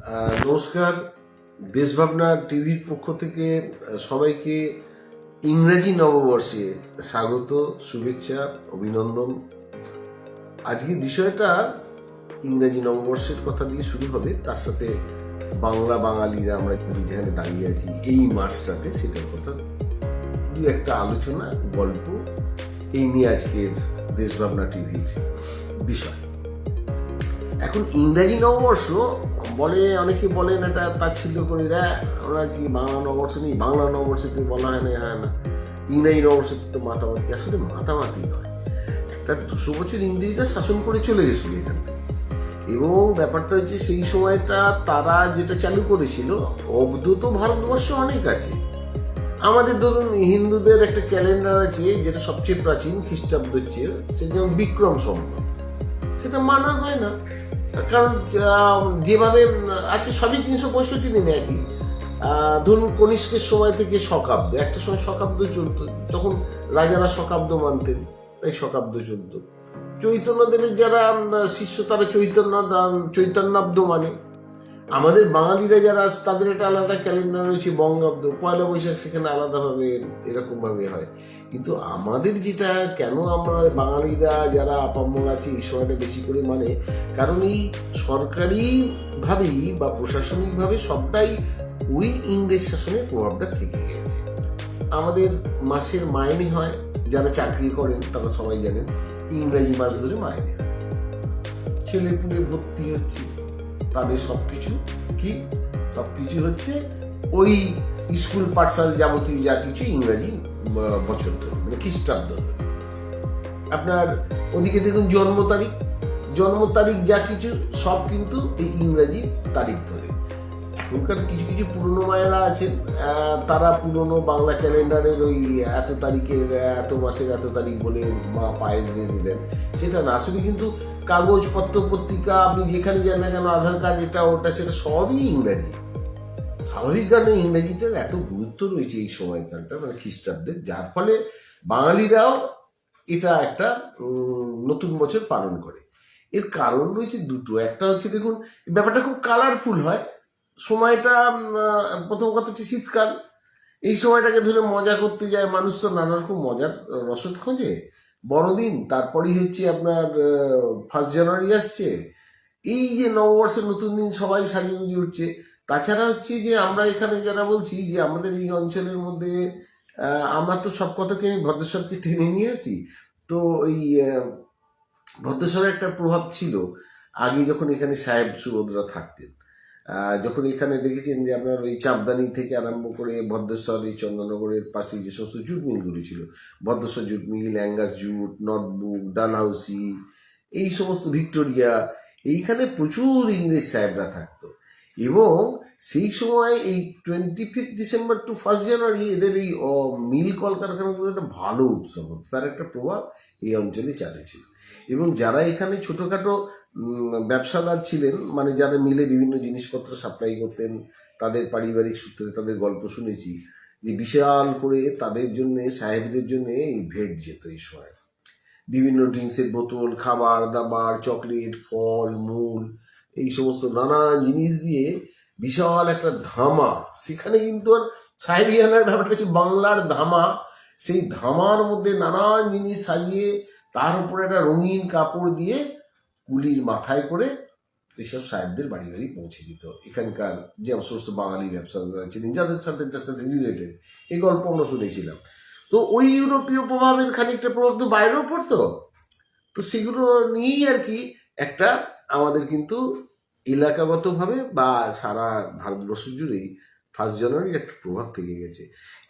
নমস্কার। দেশভাবনা টিভির পক্ষ থেকে সবাইকে ইংরেজি নববর্ষে স্বাগত, শুভেচ্ছা, অভিনন্দন। আজকের বিষয়টা ইংরেজি নববর্ষের কথা দিয়ে শুরু হবে, তার সাথে বাংলা বাঙালিরা আমরা যেখানে দাঁড়িয়ে আছি এই মাসটাতে সেটার কথা, দু একটা আলোচনা, গল্প, এই নিয়ে আজকের দেশভাবনা টিভির বিষয়। এখন ইংরাজি নববর্ষ বলে, অনেকে বলেন এটা তাচ্ছিল্য করে দেয়, ওরা কি বাংলা নববর্ষ নেই, বাংলা নববর্ষতে বলা হয় না, ইংরাজি নববর্ষতে তো মাতামাতি। আসলে মাতামাতি নয়, একটা 200 বছর ইংরেজিটা শাসন করে চলে গেছিল এখান থেকে, এবং ব্যাপারটা হচ্ছে সেই সময়টা তারা যেটা চালু করেছিল, অবধূত ভারতবর্ষ অনেক আছে। আমাদের ধরুন হিন্দুদের একটা ক্যালেন্ডার আছে যেটা সবচেয়ে প্রাচীন, খ্রিস্টাব্দের চেয়ে, সে যেমন বিক্রম সম্বত, সেটা মানা হয় না, কারণ যেভাবে আছে সবই 365 দিনে একই। ধরুন কনিষ্কের সময় থেকে শকাব্দ, একটা সময় শকাব্দ চলত, তখন রাজারা শকাব্দ মানতেন, তাই শকাব্দ চলত। চৈতন্যদেবের যারা শিষ্য তারা চৈতন্যাব্দ মানে। আমাদের বাঙালিরা যারা, তাদের একটা আলাদা ক্যালেন্ডার রয়েছে, বঙ্গাব্দ, পয়লা বৈশাখ সেখানে আলাদাভাবে এরকমভাবে হয়। কিন্তু আমাদের যেটা, কেন আমরা বাঙালিরা যারা আপামর আছে এই সময়টা বেশি করে মানে, কারণ এই সরকারিভাবেই বা প্রশাসনিকভাবে সবটাই ওই ইংরেজ শাসনের প্রভাবটা থেকে গেছে। আমাদের মাসের মাইনে হয়, যারা চাকরি করেন তারা সবাই জানেন ইংরাজি মাস ধরে মাইনে হয়। ছেলেপুলে ভর্তি হচ্ছে, তাদের সবকিছু হচ্ছে ওই স্কুল পাঠশালা যাবতীয় যা কিছু ইংরাজি বছর ধরে, মানে খ্রিস্টাব্দ ধরে। আপনার ওদিকে দেখুন জন্ম তারিখ যা কিছু সব কিন্তু এই ইংরাজি তারিখ ধরে। এখনকার কিছু কিছু পুরনো মায়েরা আছেন, তারা পুরনো বাংলা ক্যালেন্ডারের ওই এত তারিখের এত মাসের এত তারিখ বলে মা পায়ে রেঁধে দেন, সেটা না। আসলে কিন্তু কাগজপত্র, পত্রিকা, আপনি যেখানে যান না কেন, আধার কার্ড, এটা ওটা সেটা সবই ইংরাজি। স্বাভাবিক কারণে ইংরেজিটার এত গুরুত্ব রয়েছে এই সময়কালটা, মানে খ্রিস্টাব্দের, যার ফলে বাঙালিরাও এটা একটা নতুন বছর পালন করে। এর কারণ রয়েছে দুটো। একটা হচ্ছে দেখুন, ব্যাপারটা খুব কালারফুল হয় সময়টা। প্রথম কথা হচ্ছে শীতকাল, এই সময়টাকে ধরে মজা করতে যায় মানুষ, তো নানা রকম মজার রসদ খোঁজে। বড়দিন, তারপরেই হচ্ছে আপনার 1 জানুয়ারি আসছে, এই যে নববর্ষের নতুন দিন সবাই সাজিয়ে গুজিয়ে উঠছে। তাছাড়া হচ্ছে যে আমরা এখানে যারা বলছি যে আমাদের এই অঞ্চলের মধ্যে, আমরা তো সব কথাকে আমি ভদ্রেশ্বরকে টেনে নিয়ে আসি, তো ওই ভদ্রেশ্বরের একটা প্রভাব ছিল আগে, যখন এখানে সাহেব সুবোধরা থাকতেন। যখন এখানে দেখেছেন যে আপনার ওই চাঁপদানি থেকে আরম্ভ করে ভদ্রেশ্বর, এই চন্দননগরের পাশে যে সমস্ত জুট মিলগুলি ছিল, Bhadreswar jute mill, Angus jute, Northbrook, Dalhousie, এই সমস্ত ভিক্টোরিয়া, এইখানে প্রচুর ইংরেজ সাহেবরা থাকতো। এবং সেই সময় এই 25 ডিসেম্বর টু 1 জানুয়ারি এদের এই মিল কলকারখানাগুলো একটা ভালো উৎসব হতো, তার একটা প্রভাব এই অঞ্চলে চালু ছিল। এবং যারা এখানে ছোটোখাটো ব্যবসাদার ছিলেন, মানে যারা মিলে বিভিন্ন জিনিসপত্র সাপ্লাই করতেন, তাদের পারিবারিক সূত্রে তাদের গল্প শুনেছি যে বিশাল করে তাদের জন্য, সাহেবদের জন্য এই ভেট যেত এই সময়। বিভিন্ন ড্রিঙ্কসের বোতল, খাবার দাবার, চকলেট, ফল মূল, এই সমস্ত নানা জিনিস দিয়ে বিশাল একটা ধামা। সেখানে কিন্তু আর সাহেবিয়ানার ব্যাপারটা হচ্ছে বাংলার ধামা। সেই ধামার মধ্যে নানান জিনিস সাজিয়ে তার উপরে একটা রঙিন কাপড় দিয়ে কুলির মাথায় করে এইসব সাহেবদের বাড়ি বাড়ি পৌঁছে দিত। এখানকার যে সমস্ত বাঙালি ব্যবসাদাররা ছিলেন, যাদের সাথে এটার সাথে রিলেটেড, এই গল্প আমরা শুনেছিলাম। তো ওই ইউরোপীয় প্রভাবের খানিকটা প্রভাব তো বাইরেও পড়তো, তো সেগুলো নিয়েই আর কি একটা আমাদের কিন্তু এলাকাগতভাবে বা সারা ভারতবর্ষ জুড়েই 1 জানুয়ারি একটা প্রভাব থেকে গেছে।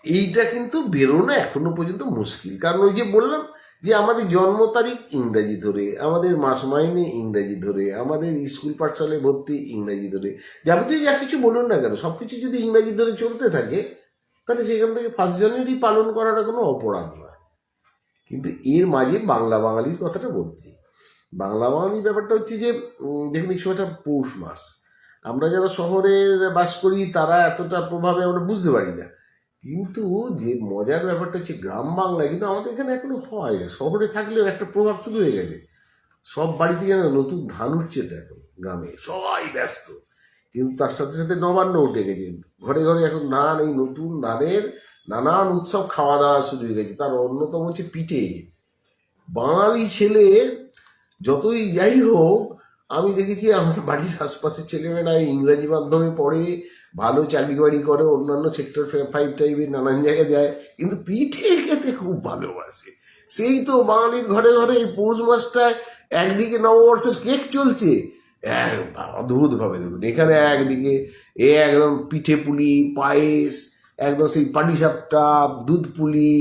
এইটা কিন্তু বেরোনো এখনো পর্যন্ত মুশকিল, কারণ ওই যে বললাম যে আমাদের জন্ম তারিখ ইংরাজি ধরে, আমাদের মাস মাইনে ইংরাজি ধরে, আমাদের স্কুল পাঠশালায় ভর্তি ইংরাজি ধরে, যাবতীয় যা কিছু বলুন না কেন সবকিছু যদি ইংরাজি ধরে চলতে থাকে, তাহলে সেখান থেকে 1 জানুয়ারি পালন করাটা কোনো অপরাধ নয়। কিন্তু এর মাঝে বাংলা বাঙালির কথাটা বলছি। বাংলা বাঙালির ব্যাপারটা হচ্ছে যে দেখুন, এই সময়টা পৌষ মাস, আমরা যারা শহরে বাস করি তারা এতটা প্রভাবে আমরা বুঝতে পারি না। কিন্তু যে মজার ব্যাপারটা হচ্ছে গ্রাম বাংলায় কিন্তু আমাদের এখানে এখনো হয়, শহরে থাকলেও একটা প্রভাব শুরু হয়ে গেছে। সব বাড়িতে যেন নতুন ধান উঠছে, তো এখন গ্রামে সবাই ব্যস্ত। কিন্তু তার সাথে সাথে নবান্ন উঠে গেছে, ঘরে ঘরে এখন ধান, এই নতুন ধানের নানান উৎসব, খাওয়া দাওয়া শুরু হয়ে গেছে। তার অন্যতম হচ্ছে পিঠে। বাঙালি ছেলে যতই যাই হোক, আমি দেখেছি আমার বাড়ির আশপাশের ছেলেমেয়েরা ইংরাজি মাধ্যমে পড়ে, ভালো চাকরি বাড়ি করে, অন্যান্য সেক্টর 5 টাইপের নানান জায়গায় যায়, কিন্তু পিঠে খেতে খুব ভালোবাসে। সেই তো বাঙালির ঘরে ঘরে এই পৌষ মাসটায় একদিকে নববর্ষের কেক চলছে, অদ্ভুত ভাবে দেখুন এখানে একদিকে একদম পিঠে পুলি, পায়েস, একদম সেই পাটিসাপটা, দুধ পুলি,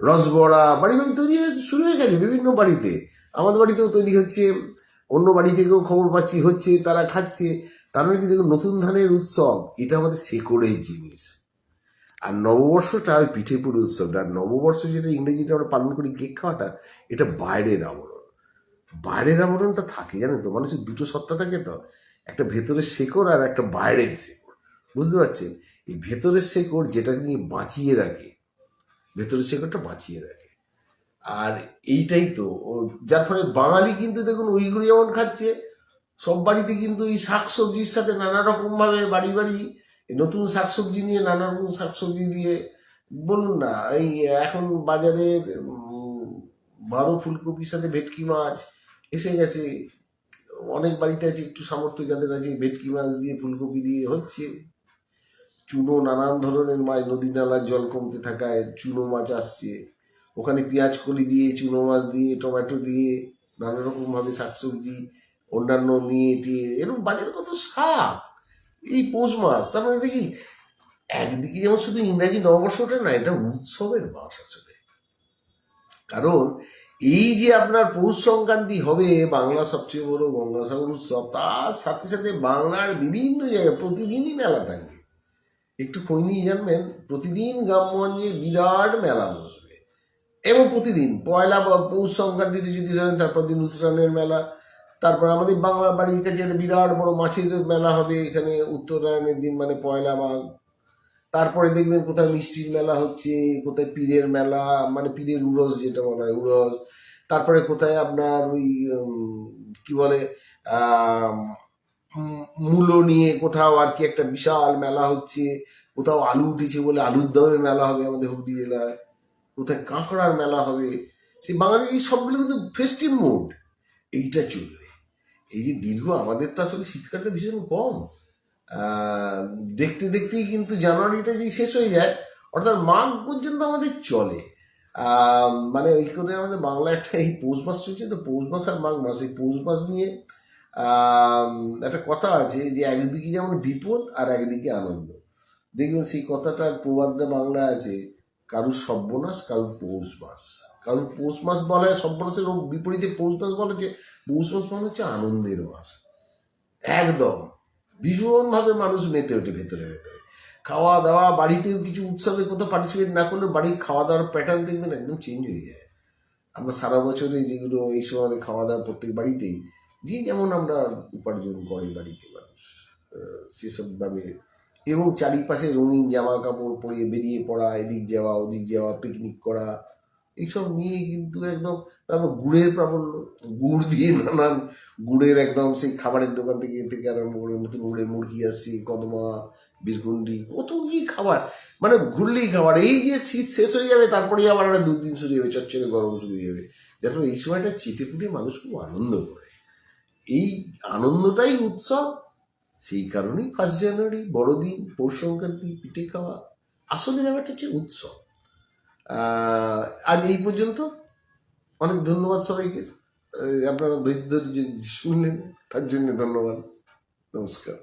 রসবড়া বাড়ি বাড়ি তৈরি শুরু হয়ে গেছে বিভিন্ন বাড়িতে। আমাদের বাড়িতেও তৈরি হচ্ছে, অন্য বাড়ি থেকেও খবর পাচ্ছি হচ্ছে, তারা খাচ্ছে। তার মানে কি দেখুন, নতুন ধানের উৎসব এটা আমাদের শেকড়ের জিনিস। আর নববর্ষটা ওই পিঠে পুলি উৎসবটা। আর নববর্ষ যেটা ইংরেজিতে আমরা পালন করি, কেক খাওয়াটা, এটা বাইরের আবরণ। বাইরের আবরণটা থাকে জানেন তো, মানুষের দুটো সত্তা থাকে তো, একটা ভেতরের শেকড় আর একটা বাইরের শেকড়, বুঝতে পারছেন? এই ভেতরের শেকড় যেটা নিয়ে বাঁচিয়ে রাখে, ভেতরের শেকড়টা বাঁচিয়ে রাখে। আর এইটাই তো যার ফলে বাঙালি কিন্তু দেখুন ওইগুলো যেমন খাচ্ছে, সব বাড়িতে কিন্তু এই শাকসবজির সাথে নানা রকম ভাবে বাড়ি বাড়ি নতুন শাকসবজি নিয়ে, নানা রকম শাকসবজি দিয়ে, বলুন না এই এখন বাজারে বারো ফুলকপির সাথে ভেটকি মাছ এসে গেছে। অনেক বাড়িতে আছে একটু সামর্থ্য যাদের আছে, ভেটকি মাছ দিয়ে ফুলকপি দিয়ে হচ্ছে। চুনো, নানান ধরনের মাছ, নদী নালার জল কমতে থাকায় চুনো মাছ আসছে, ওখানে পেঁয়াজ কলি দিয়ে, চুনো মাছ দিয়ে, টমেটো দিয়ে, নানা রকমভাবে শাকসবজি অন্যান্য নিয়ে টিয়ে, এরকম বাজারে কত শাক এই পৌষ মাস। তার মানে এটা কি একদিকে যেমন শুধু ইংরাজি নববর্ষটা না, এটা উৎসবের মাস আসলে। কারণ এই যে আপনার পৌষ সংক্রান্তি হবে, বাংলার সবচেয়ে বড় গঙ্গাসাগর উৎসব, তার সাথে সাথে বাংলার বিভিন্ন জায়গায় প্রতিদিনই মেলা থাকবে। একটু খোঁজ নিয়ে জানবেন, প্রতিদিন গ্রামগঞ্জে বিরাট মেলা বসবে। এবং প্রতিদিন পয়লা পৌষ সংক্রান্তিতে যদি ধরেন, তারপর দিন উত্তরায়ণের মেলা, তারপর আমাদের বাংলা বাড়ির কাছে একটা বিরাট বড় মাছের মেলা হবে এখানে উত্তরায়ণের দিন, মানে পয়লা মাঘ। তারপরে দেখবেন কোথায় মিষ্টির মেলা হচ্ছে, কোথায় পীরের মেলা, মানে পীরের উরস যেটা বলা হয়, উরস। তারপরে কোথায় আপনার ওই কি বলে আহ মূলো নিয়ে কোথাও আর কি একটা বিশাল মেলা হচ্ছে, কোথাও আলু উঠেছে বলে আলুর দমের মেলা হবে আমাদের হুগলি জেলায়, কোথায় কাঁকড়ার মেলা হবে। সেই বাঙালি এই সবগুলো কিন্তু ফেস্টিভ মুড এইটা চলবে। এই যে দীর্ঘ, আমাদের তো আসলে শীতকালটা ভীষণ কম, দেখতে দেখতেই কিন্তু জানুয়ারিটা যেই শেষ হয়ে যায়, অর্থাৎ মাঘ পর্যন্ত আমাদের চলে। মানে ওই করে আমাদের বাংলা একটা এই পৌষ মাস চলছে তো, পৌষ মাস আর মাঘ মাস, এই পৌষ মাস নিয়ে একটা কথা আছে যে একদিকে যেমন বিপদ আর একদিকে আনন্দ। দেখবেন সেই কথাটার প্রবাদটা বাংলা আছে, কারুর সর্বনাশ, কারুর পৌষ মাস। কারুর পৌষ মাস বলা হয় সর্বনাশের বিপরীতে পৌষ মাস বলা হচ্ছে, পৌষ মাস মানে হচ্ছে আনন্দের মাস। একদম ভীষণভাবে মানুষ মেতে ওঠে ভেতরে ভেতরে। খাওয়া দাওয়া, বাড়িতেও কিছু উৎসবে কোথাও পার্টিসিপেট না করলে বাড়ির খাওয়া দাওয়ার প্যাটার্ন দেখবেন একদম চেঞ্জ হয়ে যায়। আমরা সারা বছরে যেগুলো এই সময় আমাদের খাওয়া দাওয়া প্রত্যেক বাড়িতেই, যে যেমন আমরা উপার্জন করে বাড়িতে মানুষ সেসবভাবে, এবং চারিপাশে রঙিন জামা কাপড় পরে বেরিয়ে পড়া, এদিক যাওয়া ওদিক যাওয়া, পিকনিক করা, এইসব নিয়ে কিন্তু একদম। তারপর গুড়ের প্রাবল্য, গুড় দিয়ে নানান গুড়ের একদম সেই খাবারের দোকান থেকে আরম্ভ করে নতুন গুড়ের মুরগি আসছে, কদমা, বীরকুন্ডি, কত কি খাবার, মানে ঘুরলেই খাবার। এই যে শীত শেষ হয়ে যাবে, তারপরে আবার একটা দুদিন শুরু হবে, চচ্চরে গরম শুরু হয়ে যাবে। যার ফলে এই সময়টা চেটে পুটে মানুষ খুব আনন্দ করে। এই আনন্দটাই উৎসব। সেই কারণেই 1 জানুয়ারি বড়দিন, পৌষ সংক্রান্তি, পিঠে খাওয়া, আসলে ব্যাপারটা হচ্ছে উৎসব। আজ এই পর্যন্ত। অনেক ধন্যবাদ সবাইকে। আপনারা ধৈর্য ধরে যে শুনলেন তার জন্য ধন্যবাদ। নমস্কার।